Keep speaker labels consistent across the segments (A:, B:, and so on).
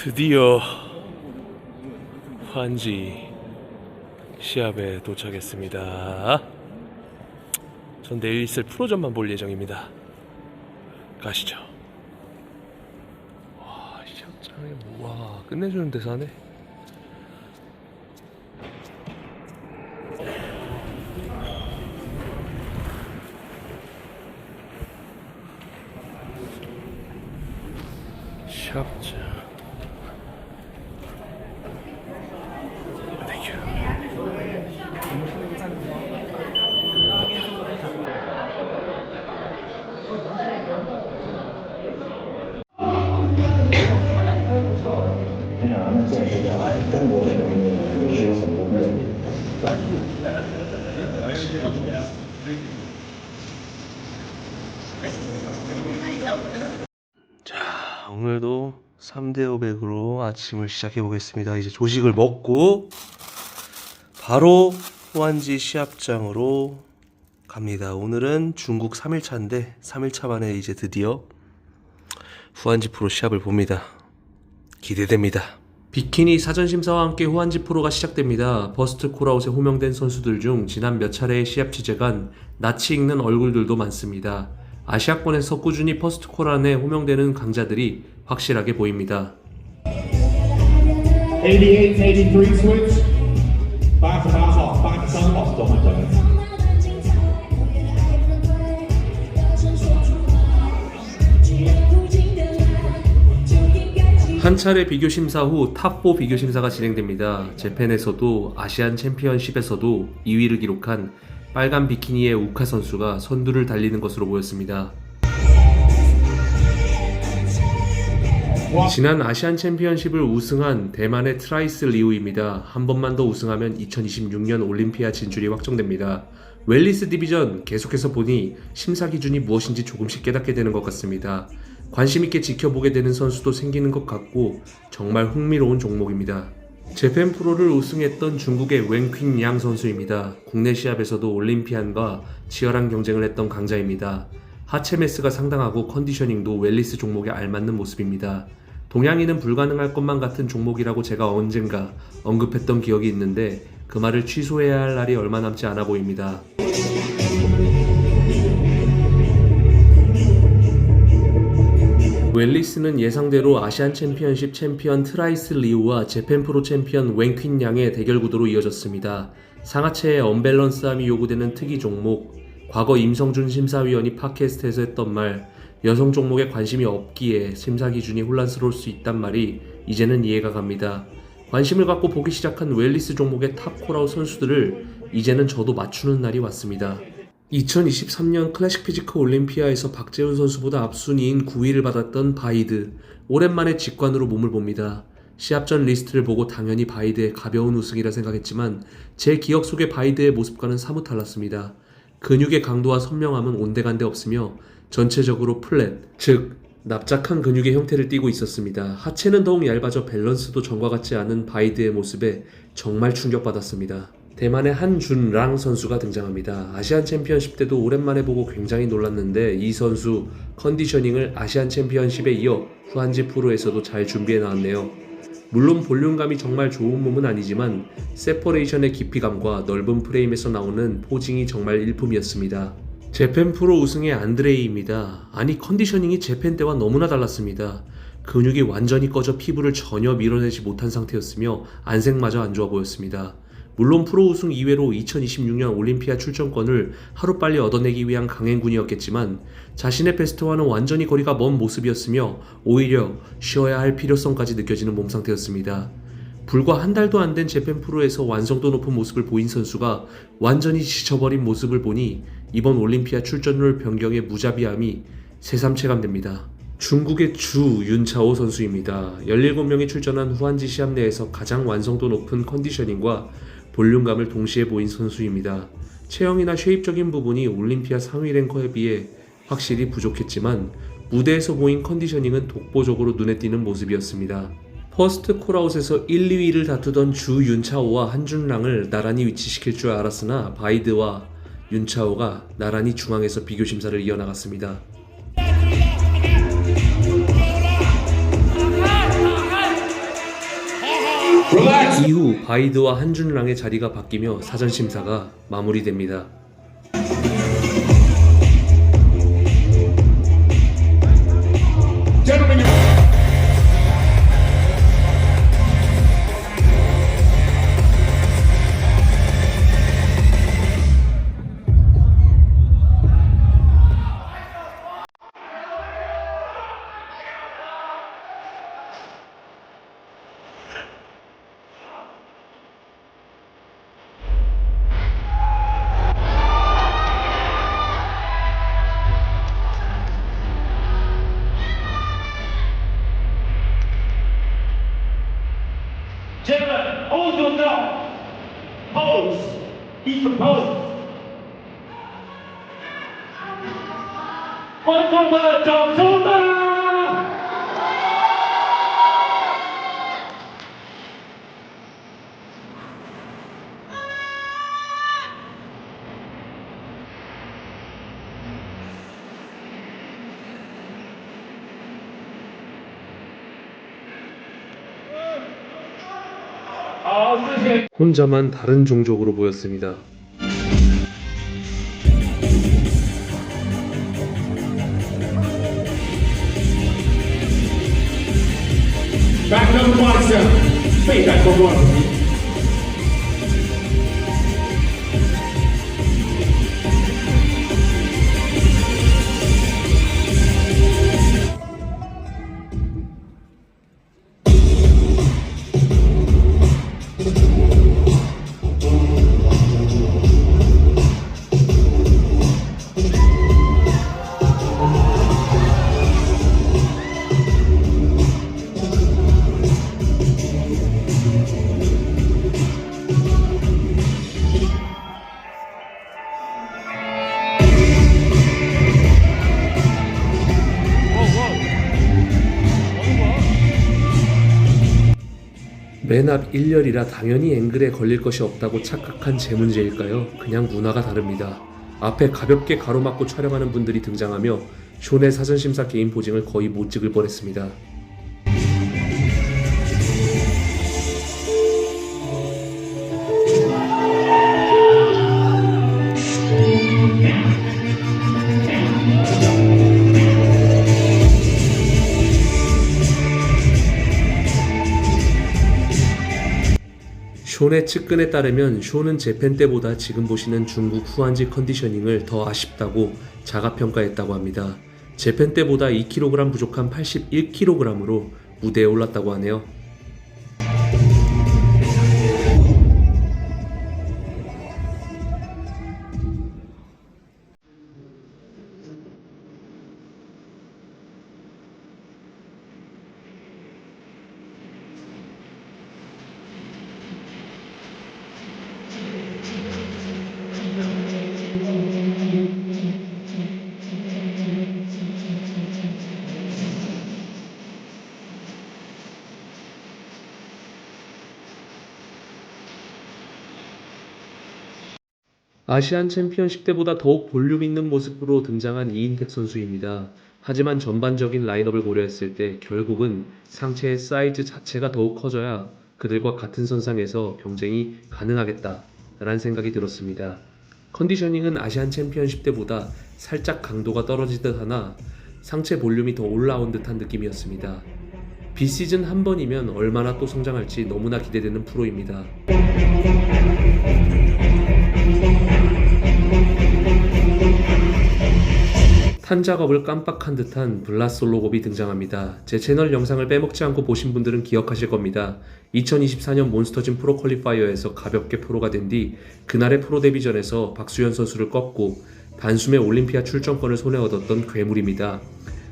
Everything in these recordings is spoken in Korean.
A: 드디어 환지 시합에 도착했습니다. 전 내일 있을 프로전만 볼 예정입니다. 가시죠. 와, 시합장에 와 끝내주는 데서 하네. 시합장. 자, 오늘도 3대500으로 아침을 시작해 보겠습니다. 이제 조식을 먹고 바로 후안지 시합장으로 갑니다. 오늘은 중국 3일차인데 3일차 만에 이제 드디어 후안지 프로 시합을 봅니다. 기대됩니다. 비키니 사전심사와 함께 후안지 프로가 시작됩니다. 버스트 콜아웃에 호명된 선수들 중 지난 몇 차례의 시합 취재간 낯이 익는 얼굴들도 많습니다. 아시아권에서 꾸준히 퍼스트 콜아웃에 호명되는 강자들이 확실하게 보입니다.
B: 88, 83 switch. 88號、83號都係對。
A: 한 차례 비교 심사 후 탑4 비교 심사가 진행됩니다. 재팬에서도 아시안 챔피언십에서도 2위를 기록한 빨간 비키니의 우카 선수가 선두를 달리는 것으로 보였습니다. 지난 아시안 챔피언십을 우승한 대만의 트라이스 리우입니다. 한 번만 더 우승하면 2026년 올림피아 진출이 확정됩니다. 웰리스 디비전 계속해서 보니 심사 기준이 무엇인지 조금씩 깨닫게 되는 것 같습니다. 관심있게 지켜보게 되는 선수도 생기는 것 같고 정말 흥미로운 종목입니다. 재팬 프로를 우승했던 중국의 웬퀸 양 선수입니다. 국내 시합에서도 올림피안과 치열한 경쟁을 했던 강자입니다. 하체 매스가 상당하고 컨디셔닝도 웰리스 종목에 알맞는 모습입니다. 동양인은 불가능할 것만 같은 종목이라고 제가 언젠가 언급했던 기억이 있는데 그 말을 취소해야 할 날이 얼마 남지 않아 보입니다. 웰리스는 예상대로 아시안 챔피언십 챔피언 트라이스 리우와 재팬 프로 챔피언 웬퀸 양의 대결 구도로 이어졌습니다. 상하체의 언밸런스함이 요구되는 특이 종목, 과거 임성준 심사위원이 팟캐스트에서 했던 말, 여성 종목에 관심이 없기에 심사 기준이 혼란스러울 수 있단 말이 이제는 이해가 갑니다. 관심을 갖고 보기 시작한 웰리스 종목의 탑 콜아웃 선수들을 이제는 저도 맞추는 날이 왔습니다. 2023년 클래식 피지컬 올림피아에서 박재훈 선수보다 앞순위인 9위를 받았던 바이드, 오랜만에 직관으로 몸을 봅니다. 시합 전 리스트를 보고 당연히 바이드의 가벼운 우승이라 생각했지만 제 기억 속의 바이드의 모습과는 사뭇 달랐습니다. 근육의 강도와 선명함은 온데간데 없으며 전체적으로 플랫, 즉 납작한 근육의 형태를 띠고 있었습니다. 하체는 더욱 얇아져 밸런스도 전과 같지 않은 바이드의 모습에 정말 충격받았습니다. 대만의 한준랑 선수가 등장합니다. 아시안 챔피언십 때도 오랜만에 보고 굉장히 놀랐는데 이 선수 컨디셔닝을 아시안 챔피언십에 이어 후안지 프로에서도 잘 준비해 나왔네요. 물론 볼륨감이 정말 좋은 몸은 아니지만 세퍼레이션의 깊이감과 넓은 프레임에서 나오는 포징이 정말 일품이었습니다. 재팬 프로 우승의 안드레이입니다. 아니 컨디셔닝이 재팬 때와 너무나 달랐습니다. 근육이 완전히 꺼져 피부를 전혀 밀어내지 못한 상태였으며 안색마저 안 좋아 보였습니다. 물론 프로 우승 이외로 2026년 올림피아 출전권을 하루빨리 얻어내기 위한 강행군이었겠지만 자신의 베스트와는 완전히 거리가 먼 모습이었으며 오히려 쉬어야 할 필요성까지 느껴지는 몸 상태였습니다. 불과 한 달도 안 된 재팬 프로에서 완성도 높은 모습을 보인 선수가 완전히 지쳐버린 모습을 보니 이번 올림피아 출전률 변경의 무자비함이 새삼체감됩니다. 중국의 주 윤차오 선수입니다. 17명이 출전한 후안지 시합 내에서 가장 완성도 높은 컨디셔닝과 볼륨감을 동시에 보인 선수입니다. 체형이나 쉐입적인 부분이 올림피아 상위 랭커에 비해 확실히 부족했지만 무대에서 보인 컨디셔닝은 독보적으로 눈에 띄는 모습이었습니다. 퍼스트 콜아웃에서 1, 2위를 다투던 주 윤차오와 한준랑을 나란히 위치시킬 줄 알았으나 바이드와 윤차오가 나란히 중앙에서 비교 심사를 이어나갔습니다.
B: Relax.
A: 이후 바이드와 한준랑의 자리가 바뀌며 사전 심사가 마무리됩니다.
B: Gentlemen, you.
C: Gentlemen, hold yourself. Pose. Keep the pose. 원성과 정성다. 선생님.
A: 혼자만 다른 종족으로 보였습니다.
B: Back number 57. Feedback for one.
A: 맨 앞 1열이라 당연히 앵글에 걸릴 것이 없다고 착각한 제 문제일까요? 그냥 문화가 다릅니다. 앞에 가볍게 가로막고 촬영하는 분들이 등장하며 숀의 사전심사 개인 포징을 거의 못 찍을 뻔했습니다. 숀의 측근에 따르면 숀은 재팬 때보다 지금 보시는 중국 후한지 컨디셔닝을 더 아쉽다고 자가평가했다고 합니다. 재팬 때보다 2kg 부족한 81kg으로 무대에 올랐다고 하네요. 아시안 챔피언십 때보다 더욱 볼륨 있는 모습으로 등장한 이인택 선수입니다. 하지만 전반적인 라인업을 고려했을 때 결국은 상체의 사이즈 자체가 더욱 커져야 그들과 같은 선상에서 경쟁이 가능하겠다라는 생각이 들었습니다. 컨디셔닝은 아시안 챔피언십 때보다 살짝 강도가 떨어지듯 하나 상체 볼륨이 더 올라온 듯한 느낌이었습니다. 비시즌 한 번이면 얼마나 또 성장할지 너무나 기대되는 프로입니다. 탄 작업을 깜빡한 듯한 블라솔로곱이 등장합니다. 제 채널 영상을 빼먹지 않고 보신 분들은 기억하실 겁니다. 2024년 몬스터진 프로 퀄리파이어에서 가볍게 프로가 된 뒤 그날의 프로 데뷔전에서 박수현 선수를 꺾고 단숨에 올림피아 출전권을 손에 얻었던 괴물입니다.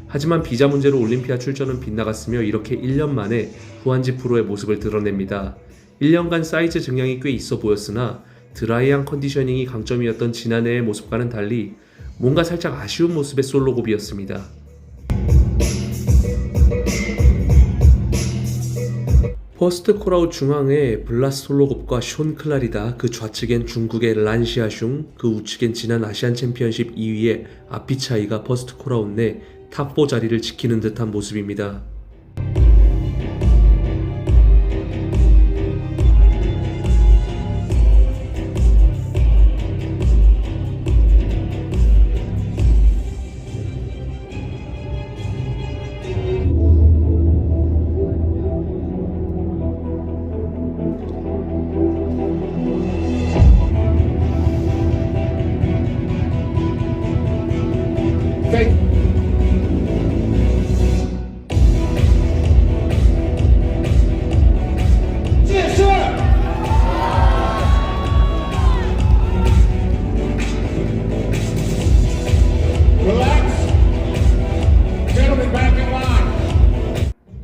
A: 하지만 비자 문제로 올림피아 출전은 빗나갔으며 이렇게 1년 만에 후한지 프로의 모습을 드러냅니다. 1년간 사이즈 증량이 꽤 있어 보였으나 드라이한 컨디셔닝이 강점이었던 지난해의 모습과는 달리 뭔가 살짝 아쉬운 모습의 솔로곱이었습니다. 퍼스트 콜아웃 중앙에 블라스 솔로곱과 숀 클라리다, 그 좌측엔 중국의 란시아슝, 그 우측엔 지난 아시안 챔피언십 2위의 아피차이가 퍼스트 콜아웃 내 탑4 자리를 지키는 듯한 모습입니다.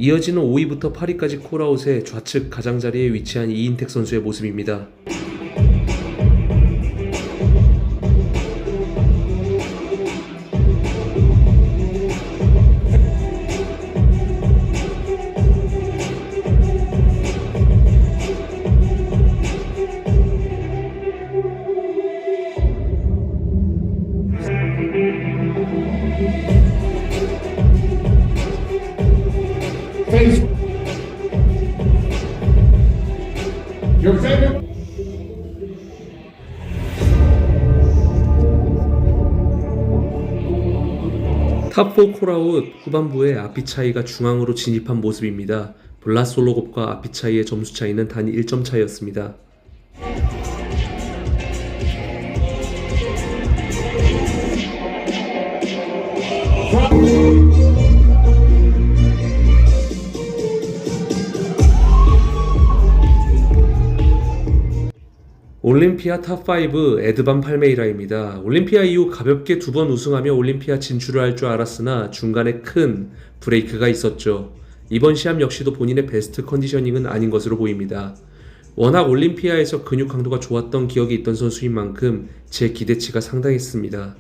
A: 이어지는 5위부터 8위까지 콜아웃의 좌측 가장자리에 위치한 이인택 선수의 모습입니다.
B: Face. Your favorite.
A: 탑4 콜아웃 후반부에 아피 차이가 중앙으로 진입한 모습입니다. 블라솔로곱과 아피 차이의 점수 차이는 단 1점 차이였습니다. 올림피아 탑5 에드반 팔메이라입니다. 올림피아 이후 가볍게 2번 우승하며 올림피아 진출을 할 줄 알았으나 중간에 큰 브레이크가 있었죠. 이번 시합 역시도 본인의 베스트 컨디셔닝은 아닌 것으로 보입니다. 워낙 올림피아에서 근육 강도가 좋았던 기억이 있던 선수인 만큼 제 기대치가 상당했습니다.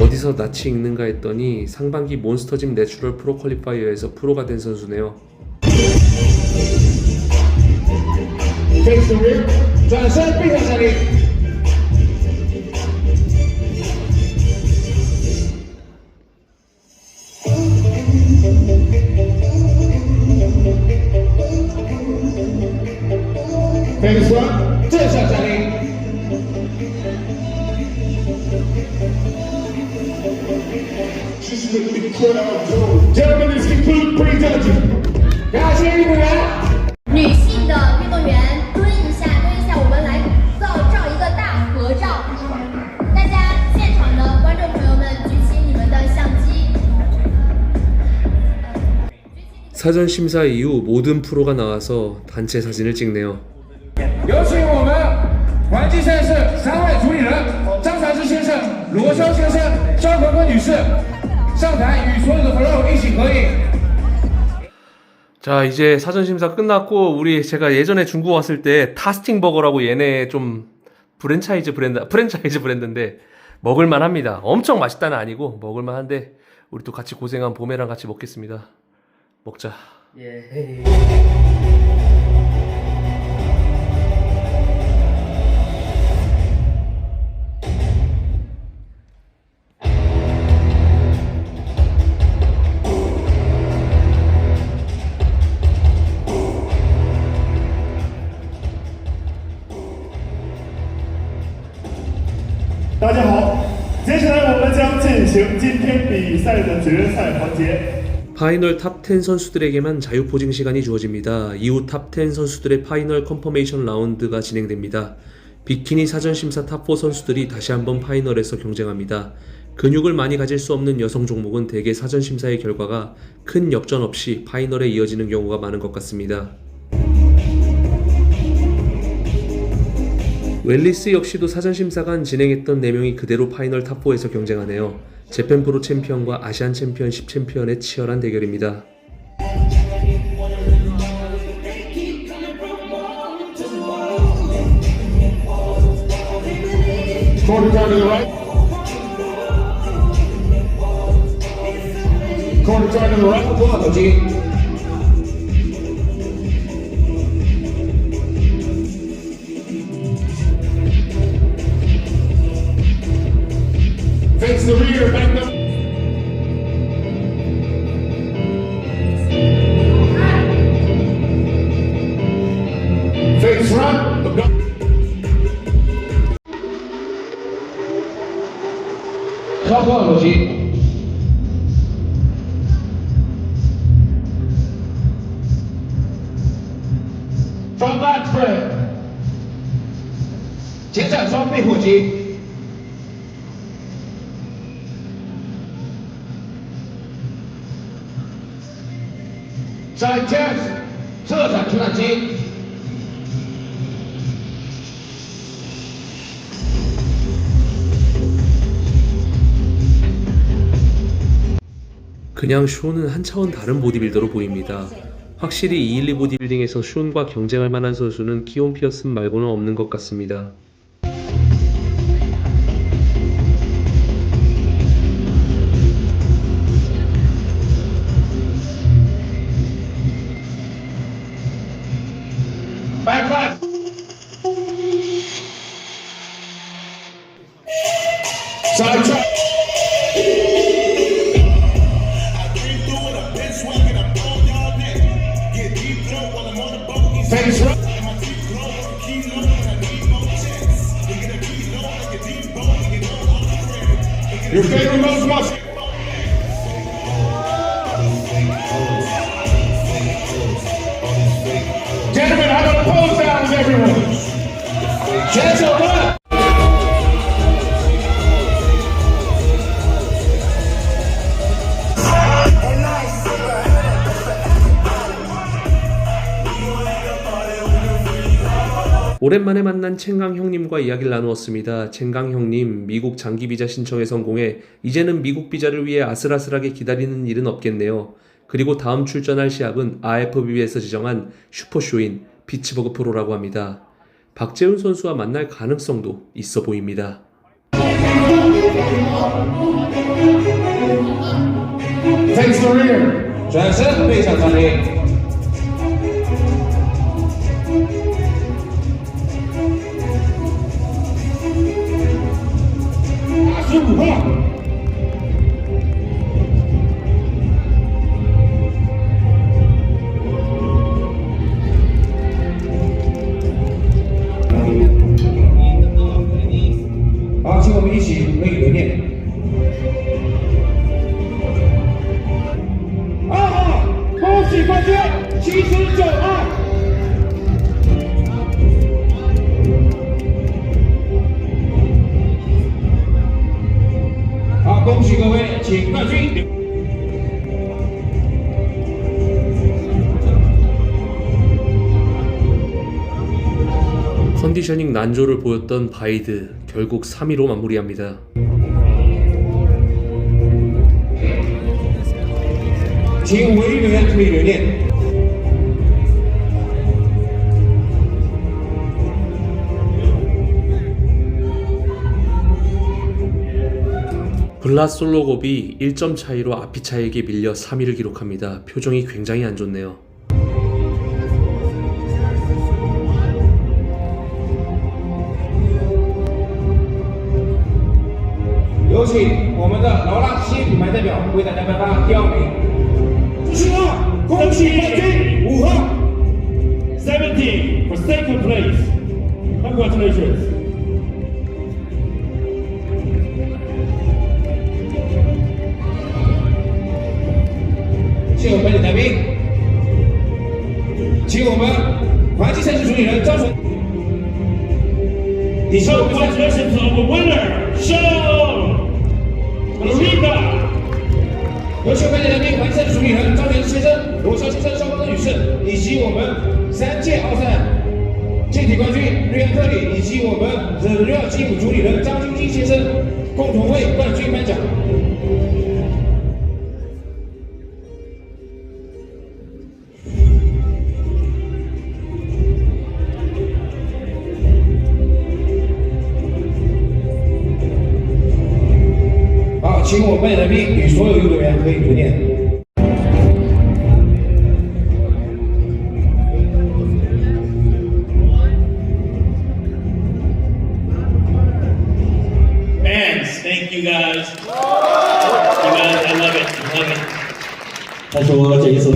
A: 어디서 낯이 익는가 했더니 상반기 몬스터짐 내추럴 프로 퀄리파이어에서 프로가 된 선수네요.
B: Face the rear. 转身闭上下力。 Face front. 正向下力。 Gentlemen, this concludes pre-judging. 感谢运动员。
D: 女性的运动员蹲一下，我们来照一个大合照。大家现场的观众朋友们，举起你们的相机。
A: 사전 심사 이후 모든 프로가 나와서 단체 사진을 찍네요.
E: 有请我们环境赛事3位主理人张传志先生、罗霄先生、张可可女士上台与所有的 Pro 一起合影。
A: 자, 이제 사전 심사 끝났고 제가 예전에 중국 왔을 때 타스팅 버거라고 얘네 좀 프랜차이즈 브랜드인데 먹을만 합니다. 엄청 맛있다는 아니고 먹을만 한데 우리 또 같이 고생한 봄이랑 같이 먹겠습니다. 먹자. 예.
F: 大家好，接下来我们将进行今天比赛的决赛环节。
A: 파이널 탑10 선수들에게만 자유 포징 시간이 주어집니다. 이후 탑10 선수들의 파이널 컨퍼메이션 라운드가 진행됩니다. 비키니 사전 심사 탑4 선수들이 다시 한번 파이널에서 경쟁합니다. 근육을 많이 가질 수 없는 여성 종목은 대개 사전 심사의 결과가 큰 역전 없이 파이널에 이어지는 경우가 많은 것 같습니다. 웰리스 역시도 사전 심사간 진행했던 4명이 그대로 파이널 탑4에서 경쟁하네요. 재팬 프로 챔피언과 아시안 챔피언십 챔피언의 치열한 대결입니다.
B: Corner down to the right. Corner down to the right.
E: 多少头巾？
B: Face the rear, back up. Face front.
E: 超多少头巾？
B: Front back spread.
E: 前掌双背火击。
B: Chest
E: Side chance，侧转球打击。
A: 그냥 숀은 한 차원 다른 보디빌더로 보입니다. 확실히 212 보디빌딩에서 숀과 경쟁할 만한 선수는 키온 피어슨 말고는 없는 것 같습니다.
E: Back left. Side track. Face right. Your favorite most must. Gentlemen, how about a pose down with everyone? Gentlemen.
A: 오랜만에 만난 챙강 형님과 이야기를 나누었습니다. 챙강 형님, 미국 장기 비자 신청에 성공해 이제는 미국 비자를 위해 아슬아슬하게 기다리는 일은 없겠네요. 그리고 다음 출전할 시합은 IFBB에서 지정한 슈퍼쇼인 피츠버그 프로라고 합니다. 박재훈 선수와 만날 가능성도 있어 보입니다.
E: Face the rear. 转身背向传令。
F: 15号。
E: 好，请我们一起可以留念。2号，恭喜冠军79-2。好，恭喜各位，请冠军。
A: 컨디셔닝 난조를 보였던 바이드, 결국 3위로 마무리합니다. 블라솔로곱이 1점 차이로 아피차에게 밀려 3위를 기록합니다. 표정이 굉장히 안 좋네요.
E: 有请我们的劳拉新品牌代表为大家颁发第2名。17号，恭喜冠军5号。
C: 17 for second place. Congratulations.
E: 谢谢我们的来宾，请我们环境赛事主理人张纯。以及我们
C: Congratulations to our winner, Sean Rita.
E: 有请我们的来宾环境赛事主理人张全先生、罗霄先生、邵光德女士，以及我们3届奥赛健体冠军瑞安特里，以及我们 The Real 基辅主理人张晶晶先生，共同为冠军颁奖。 请我们的来宾与所有运动员可以留念。
C: Fans, thank you guys. You guys, I love it. I love it.
G: 他说这一次